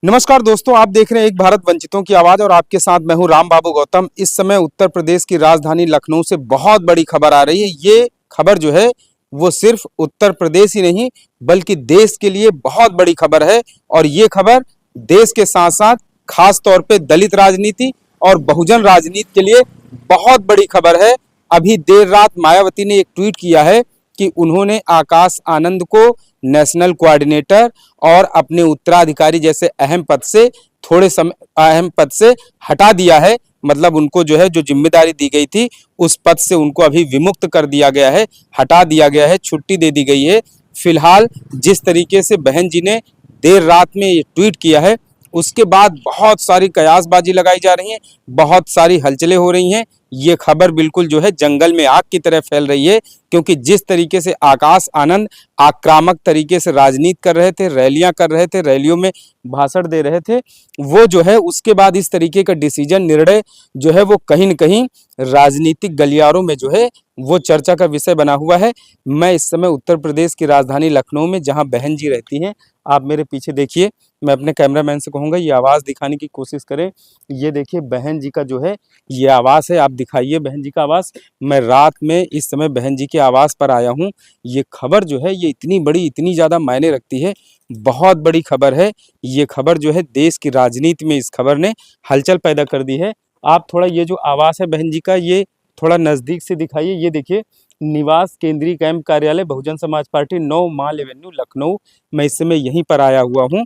नमस्कार दोस्तों, आप देख रहे हैं एक भारत वंचितों की आवाज और आपके साथ मैं हूं राम बाबू गौतम। इस समय उत्तर प्रदेश की राजधानी लखनऊ से बहुत बड़ी खबर आ रही है। ये खबर जो है वो सिर्फ उत्तर प्रदेश ही नहीं बल्कि देश के लिए बहुत बड़ी खबर है। और ये खबर देश के साथ साथ खास तौर पे दलित राजनीति और बहुजन राजनीति के लिए बहुत बड़ी खबर है। अभी देर रात मायावती ने एक ट्वीट किया है कि उन्होंने आकाश आनंद को नेशनल कोऑर्डिनेटर और अपने उत्तराधिकारी जैसे अहम पद से थोड़े समय अहम पद से हटा दिया है। मतलब उनको जो है जो जिम्मेदारी दी गई थी उस पद से उनको अभी विमुक्त कर दिया गया है, हटा दिया गया है, छुट्टी दे दी गई है। फिलहाल जिस तरीके से बहन जी ने देर रात में ये ट्वीट किया है उसके बाद बहुत सारी कयासबाजी लगाई जा रही है, बहुत सारी हलचलें हो रही हैं। ये खबर बिल्कुल जो है जंगल में आग की तरह फैल रही है, क्योंकि जिस तरीके से आकाश आनंद आक्रामक तरीके से राजनीति कर रहे थे, रैलियां कर रहे थे, रैलियों में भाषण दे रहे थे, वो जो है उसके बाद इस तरीके का डिसीजन निर्णय जो है वो कहीं न कहीं राजनीतिक गलियारों में जो है वो चर्चा का विषय बना हुआ है। मैं इस समय उत्तर प्रदेश की राजधानी लखनऊ में जहां बहन जी रहती हैं, आप मेरे पीछे देखिए, मैं अपने कैमरामैन से कहूँगा ये आवाज़ दिखाने की कोशिश करें। ये देखिए बहन जी का जो है ये आवास है, आप दिखाइए बहन जी का आवास। मैं रात में इस समय बहन जी के आवास पर आया हूँ। ये खबर जो है ये इतनी बड़ी, इतनी ज़्यादा मायने रखती है, बहुत बड़ी खबर है। ये खबर जो है देश की राजनीति में इस खबर ने हलचल पैदा कर दी है। आप थोड़ा ये जो आवास है बहन जी का ये थोड़ा नज़दीक से दिखाइए। ये देखिए निवास केंद्रीय कैंप कार्यालय बहुजन समाज पार्टी 9 माल एवेन्यू लखनऊ। मैं इस समय यहीं पर आया हुआ हूँ।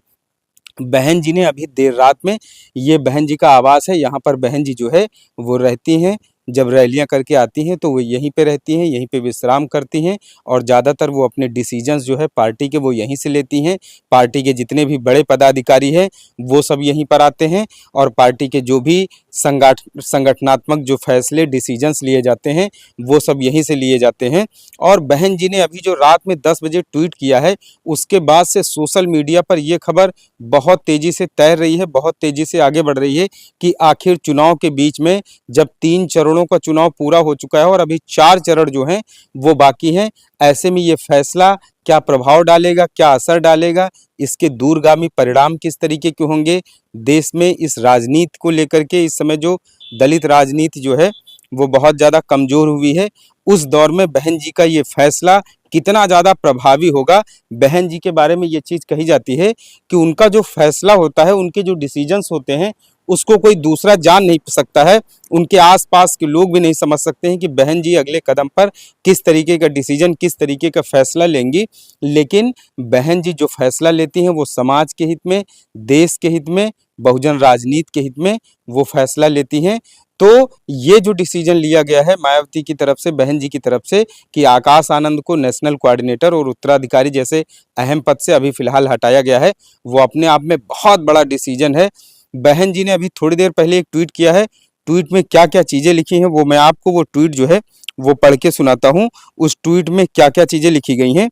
बहन जी ने अभी देर रात में ये बहन जी का आवास है, यहाँ पर बहन जी जो है वो रहती हैं। जब रैलियां करके आती हैं तो वो यहीं पे रहती हैं, यहीं पे विश्राम करती हैं और ज़्यादातर वो अपने डिसीजंस जो है पार्टी के वो यहीं से लेती हैं। पार्टी के जितने भी बड़े पदाधिकारी हैं वो सब यहीं पर आते हैं और पार्टी के जो भी संगठनात्मक जो फैसले डिसीजंस लिए जाते हैं वो सब यहीं से लिए जाते हैं। और बहन जी ने अभी जो रात में 10 बजे ट्वीट किया है उसके बाद से सोशल मीडिया पर ये खबर बहुत तेज़ी से तैर रही है, बहुत तेज़ी से आगे बढ़ रही है कि आखिर चुनाव के बीच में जब 3 चरणों का चुनाव पूरा हो चुका है और अभी 4 चरण जो हैं वो बाकी हैं, ऐसे में ये फैसला क्या प्रभाव डालेगा, क्या असर डालेगा, इसके दूरगामी परिणाम किस तरीके के होंगे, देश में इस राजनीति को लेकर के इस समय जो दलित राजनीति जो है वो बहुत ज़्यादा कमज़ोर हुई है, उस दौर में बहन जी का ये फैसला कितना ज़्यादा प्रभावी होगा। बहन जी के बारे में ये चीज़ कही जाती है कि उनका जो फैसला होता है, उनके जो डिसीजंस होते हैं उसको कोई दूसरा जान नहीं सकता है। उनके आसपास के लोग भी नहीं समझ सकते हैं कि बहन जी अगले कदम पर किस तरीके का डिसीजन, किस तरीके का फैसला लेंगी। लेकिन बहन जी जो फैसला लेती हैं वो समाज के हित में, देश के हित में, बहुजन राजनीति के हित में वो फैसला लेती हैं। तो ये जो डिसीजन लिया गया है मायावती की तरफ से, बहन जी की तरफ से, कि आकाश आनंद को नेशनल कोऑर्डिनेटर और उत्तराधिकारी जैसे अहम पद से अभी फिलहाल हटाया गया है, वो अपने आप में बहुत बड़ा डिसीजन है। बहन जी ने अभी थोड़ी देर पहले एक ट्वीट किया है। ट्वीट में क्या-क्या चीज़ें लिखी हैं वो मैं आपको वो ट्वीट जो है वो पढ़ के सुनाता हूँ। उस ट्वीट में क्या-क्या चीज़ें लिखी गई हैं।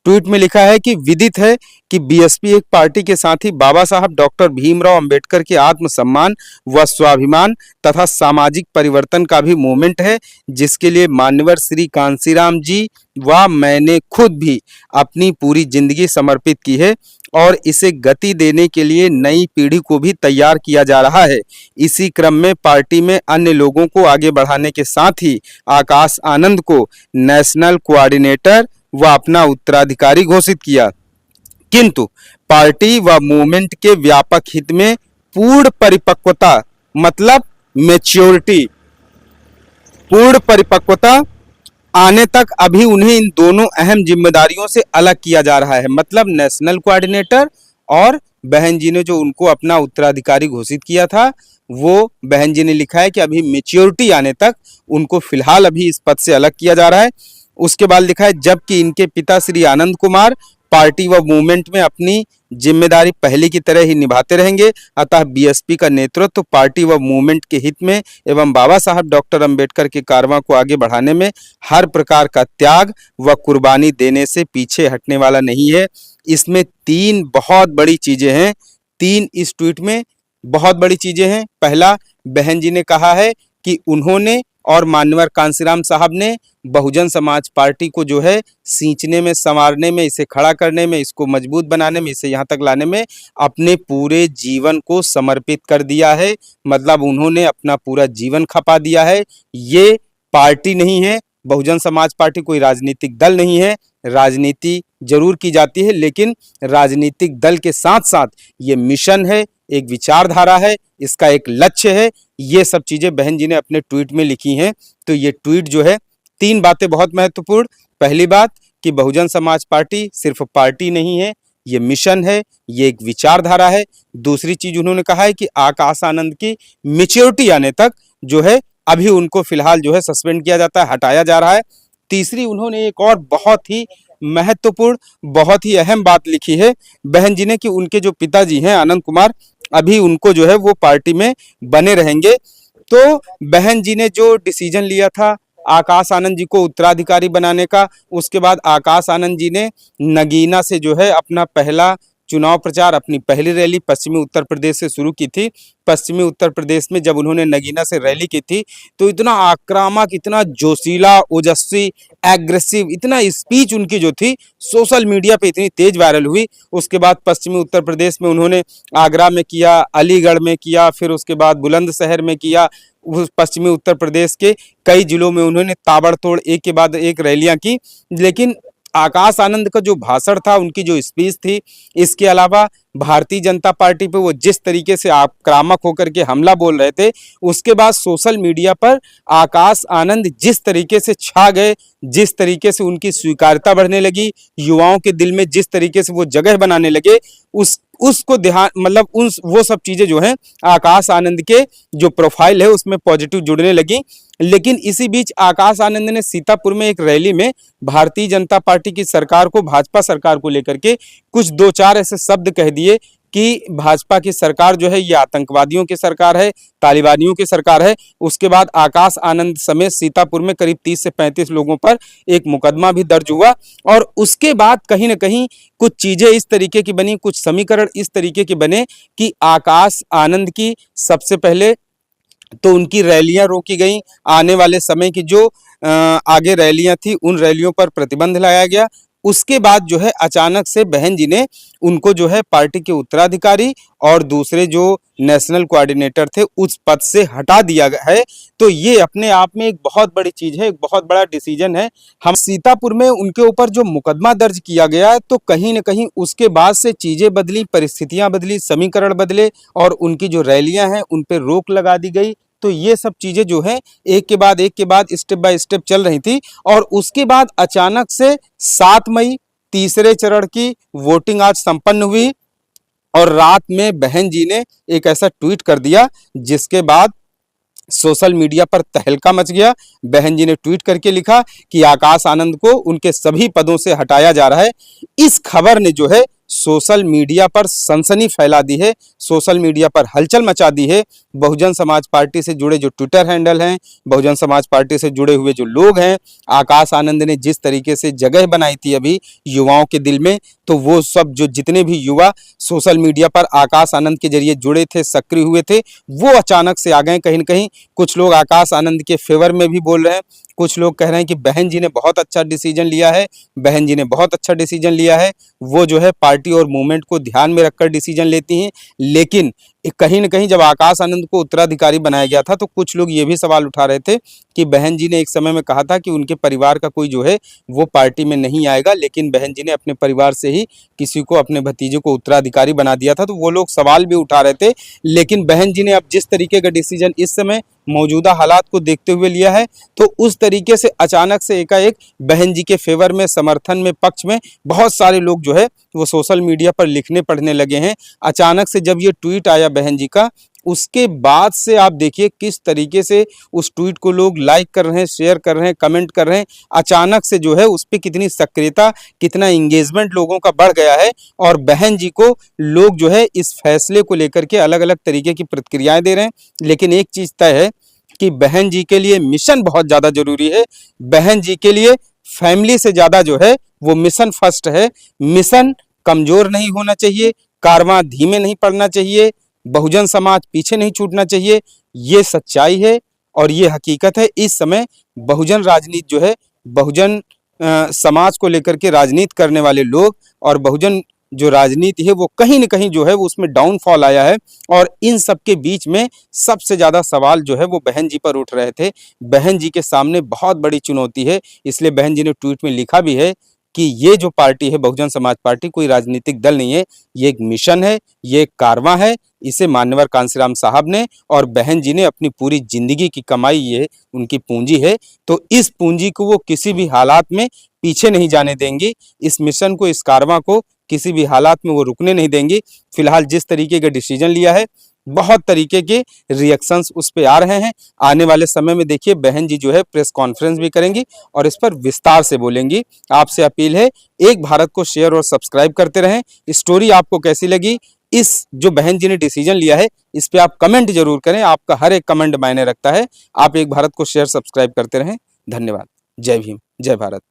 ट्वीट में लिखा है कि विदित है कि बीएसपी एक पार्टी के साथ ही बाबा साहब डॉक्टर भीमराव अंबेडकर के आत्मसम्मान व स्वाभिमान तथा सामाजिक परिवर्तन का भी मूवमेंट है, जिसके लिए मान्यवर श्री कांशीराम जी व मैंने खुद भी अपनी पूरी जिंदगी समर्पित की है और इसे गति देने के लिए नई पीढ़ी को भी तैयार किया जा रहा है। इसी क्रम में पार्टी में अन्य लोगों को आगे बढ़ाने के साथ ही आकाश आनंद को नेशनल कोऑर्डिनेटर व अपना उत्तराधिकारी घोषित किया, किंतु पार्टी व मूवमेंट के व्यापक हित में पूर्ण परिपक्वता मतलब मैच्योरिटी, पूर्ण परिपक्वता आने तक अभी उन्हें इन दोनों अहम जिम्मेदारियों से अलग किया जा रहा है। मतलब नेशनल कोऑर्डिनेटर और बहन जी ने जो उनको अपना उत्तराधिकारी घोषित किया था, वो बहन जी ने लिखा है कि अभी मैच्योरिटी आने तक उनको फिलहाल अभी इस पद से अलग किया जा रहा है। उसके बाद लिखा है जबकि इनके पिता श्री आनंद कुमार पार्टी व मूवमेंट में अपनी जिम्मेदारी पहले की तरह ही निभाते रहेंगे, अतः बीएसपी का नेतृत्व पार्टी व मूवमेंट के हित में एवं बाबा साहब डॉक्टर अंबेडकर के कारवां को आगे बढ़ाने में हर प्रकार का त्याग व कुर्बानी देने से पीछे हटने वाला नहीं है। इसमें 3 बहुत बड़ी चीजें हैं, 3 इस ट्वीट में बहुत बड़ी चीजें हैं। पहला, बहन जी ने कहा है कि उन्होंने और मान्यवर कांसीराम साहब ने बहुजन समाज पार्टी को जो है सींचने में, संवारने में, इसे खड़ा करने में, इसको मजबूत बनाने में, इसे यहाँ तक लाने में अपने पूरे जीवन को समर्पित कर दिया है। मतलब उन्होंने अपना पूरा जीवन खपा दिया है। ये पार्टी नहीं है, बहुजन समाज पार्टी कोई राजनीतिक दल नहीं है। राजनीति जरूर की जाती है, लेकिन राजनीतिक दल के साथ साथ ये मिशन है, एक विचारधारा है, इसका एक लक्ष्य है। ये सब चीजें बहन जी ने अपने ट्वीट में लिखी हैं। तो ये ट्वीट जो है, 3 बातें बहुत महत्वपूर्ण। पहली बात कि बहुजन समाज पार्टी सिर्फ पार्टी नहीं है, ये मिशन है, ये एक विचारधारा है। दूसरी चीज उन्होंने कहा है कि आकाश आनंद की मैच्योरिटी आने तक जो है अभी उनको फिलहाल जो है सस्पेंड किया जाता है, हटाया जा रहा है। तीसरी उन्होंने एक और बहुत ही महत्वपूर्ण, बहुत ही अहम बात लिखी है बहन जी ने कि उनके जो पिताजी हैं आनंद कुमार, अभी उनको जो है वो पार्टी में बने रहेंगे। तो बहन जी ने जो डिसीजन लिया था आकाश आनंद जी को उत्तराधिकारी बनाने का, उसके बाद आकाश आनंद जी ने नगीना से जो है अपना पहला चुनाव प्रचार, अपनी पहली रैली पश्चिमी उत्तर प्रदेश से शुरू की थी। पश्चिमी उत्तर प्रदेश में जब उन्होंने नगीना से रैली की थी तो इतना आक्रामक, इतना जोशीला, ओजस्वी, एग्रेसिव, इतना स्पीच उनकी जो थी सोशल मीडिया पे इतनी तेज वायरल हुई। उसके बाद पश्चिमी उत्तर प्रदेश में उन्होंने आगरा में किया, अलीगढ़ में किया, फिर उसके बाद बुलंदशहर में किया। उस पश्चिमी उत्तर प्रदेश के कई जिलों में उन्होंने ताबड़तोड़ एक के बाद एक रैलियां की। लेकिन आकाश आनंद का जो भाषण था, उनकी जो स्पीच थी, इसके अलावा भारतीय जनता पार्टी पे वो जिस तरीके से आक्रामक होकर के हमला बोल रहे थे, उसके बाद सोशल मीडिया पर आकाश आनंद जिस तरीके से छा गए, जिस तरीके से उनकी स्वीकार्यता बढ़ने लगी, युवाओं के दिल में जिस तरीके से वो जगह बनाने लगे, उसको ध्यान, मतलब उन वो सब चीजें जो हैं आकाश आनंद के जो प्रोफाइल है उसमें पॉजिटिव जुड़ने लगी। लेकिन इसी बीच आकाश आनंद ने सीतापुर में एक रैली में भारतीय जनता पार्टी की सरकार को, भाजपा सरकार को लेकर के कुछ 2-4 ऐसे शब्द कह दिए कि भाजपा की सरकार जो है ये आतंकवादियों की सरकार है, तालिबानियों की सरकार है। उसके बाद आकाश आनंद समेत सीतापुर में करीब 30 से 35 लोगों पर एक मुकदमा भी दर्ज हुआ। और उसके बाद कहीं ना कहीं कुछ चीजें इस तरीके की बनी, कुछ समीकरण इस तरीके के बने कि आकाश आनंद की सबसे पहले तो उनकी रैलियां रोकी गई। आने वाले समय की जो आगे रैलियां थी उन रैलियों पर प्रतिबंध लगाया गया। उसके बाद जो है अचानक से बहन जी ने उनको जो है पार्टी के उत्तराधिकारी और दूसरे जो नेशनल कोऑर्डिनेटर थे उस पद से हटा दिया गया है। तो ये अपने आप में एक बहुत बड़ी चीज है, एक बहुत बड़ा डिसीजन है। हम सीतापुर में उनके ऊपर जो मुकदमा दर्ज किया गया है, तो कहीं ना कहीं उसके बाद से चीजें बदली, परिस्थितियां बदली, समीकरण बदले और उनकी जो रैलियां हैं उन पर रोक लगा दी गई। तो ये सब चीजें जो है एक के बाद स्टेप बाय स्टेप चल रही थी। और उसके बाद अचानक से 7 मई तीसरे चरण की वोटिंग आज संपन्न हुई और रात में बहन जी ने एक ऐसा ट्वीट कर दिया जिसके बाद सोशल मीडिया पर तहलका मच गया। बहन जी ने ट्वीट करके लिखा कि आकाश आनंद को उनके सभी पदों से हटाया जा रहा है। इस खबर ने जो है सोशल मीडिया पर सनसनी फैला दी है, सोशल मीडिया पर हलचल मचा दी है। बहुजन समाज पार्टी से जुड़े जो ट्विटर हैंडल हैं, बहुजन समाज पार्टी से जुड़े हुए जो लोग हैं, आकाश आनंद ने जिस तरीके से जगह बनाई थी अभी युवाओं के दिल में, तो वो सब जो जितने भी युवा सोशल मीडिया पर आकाश आनंद के जरिए जुड़े थे, सक्रिय हुए थे, वो अचानक से आ गए कहीं न कहीं। कुछ लोग आकाश आनंद के फेवर में भी बोल रहे हैं, कुछ लोग कह रहे हैं कि बहन जी ने बहुत अच्छा डिसीजन लिया है, बहन जी ने बहुत अच्छा डिसीजन लिया है। वो जो है पार्टी और मूवमेंट को ध्यान में रखकर डिसीजन लेती हैं। लेकिन कहीं न कहीं जब आकाश आनंद को उत्तराधिकारी बनाया गया था तो कुछ लोग ये भी सवाल उठा रहे थे कि बहन जी ने एक समय में कहा था कि उनके परिवार का कोई जो है वो पार्टी में नहीं आएगा, लेकिन बहन जी ने अपने परिवार से ही किसी को, अपने भतीजे को उत्तराधिकारी बना दिया था। तो वो लोग सवाल भी उठा रहे थे। लेकिन बहन जी ने अब जिस तरीके का डिसीजन इस समय मौजूदा हालात को देखते हुए लिया है, तो उस तरीके से अचानक से एकाएक बहन जी के फेवर में, समर्थन में, पक्ष में बहुत सारे लोग जो है वो सोशल मीडिया पर लिखने पढ़ने लगे हैं। अचानक से जब ये ट्वीट आया बहन जी का, उसके बाद से आप देखिए किस तरीके से उस ट्वीट को लोग लाइक कर रहे हैं, शेयर कर रहे हैं, कमेंट कर रहे हैं। अचानक से जो है उस पर कितनी सक्रियता, कितना इंगेजमेंट लोगों का बढ़ गया है। और बहन जी को लोग जो है इस फैसले को लेकर के अलग अलग तरीके की प्रतिक्रियाएं दे रहे हैं। लेकिन एक चीज तय है कि बहन जी के लिए मिशन बहुत ज्यादा जरूरी है। बहन जी के लिए फैमिली से ज्यादा जो है वो मिशन फर्स्ट है। मिशन कमजोर नहीं होना चाहिए, कारवां धीमे नहीं पड़ना चाहिए, बहुजन समाज पीछे नहीं छूटना चाहिए। ये सच्चाई है और ये हकीकत है। इस समय बहुजन राजनीति जो है, बहुजन समाज को लेकर के राजनीति करने वाले लोग और बहुजन जो राजनीति है वो कहीं न कहीं जो है वो उसमें डाउनफॉल आया है। और इन सब के बीच में सबसे ज़्यादा सवाल जो है वो बहन जी पर उठ रहे थे। बहन जी के सामने बहुत बड़ी चुनौती है, इसलिए बहन जी ने ट्वीट में लिखा भी है कि ये जो पार्टी है बहुजन समाज पार्टी कोई राजनीतिक दल नहीं है, ये एक मिशन है, ये एक कारवां है। इसे मान्यवर कांसीराम साहब ने और बहन जी ने अपनी पूरी ज़िंदगी की कमाई, ये उनकी पूंजी है, तो इस पूंजी को वो किसी भी हालात में पीछे नहीं जाने देंगी। इस मिशन को, इस कारवां को किसी भी हालात में वो रुकने नहीं देंगी। फिलहाल जिस तरीके का डिसीजन लिया है, बहुत तरीके के रिएक्शंस उस पे आ रहे हैं। आने वाले समय में देखिए बहन जी जो है प्रेस कॉन्फ्रेंस भी करेंगी और इस पर विस्तार से बोलेंगी। आपसे अपील है, एक भारत को शेयर और सब्सक्राइब करते रहें। स्टोरी आपको कैसी लगी, इस जो बहन जी ने डिसीजन लिया है, इस पे आप कमेंट जरूर करें। आपका हर एक कमेंट मायने रखता है। आप एक भारत को शेयर सब्सक्राइब करते रहें। धन्यवाद। जय भीम, जय भारत।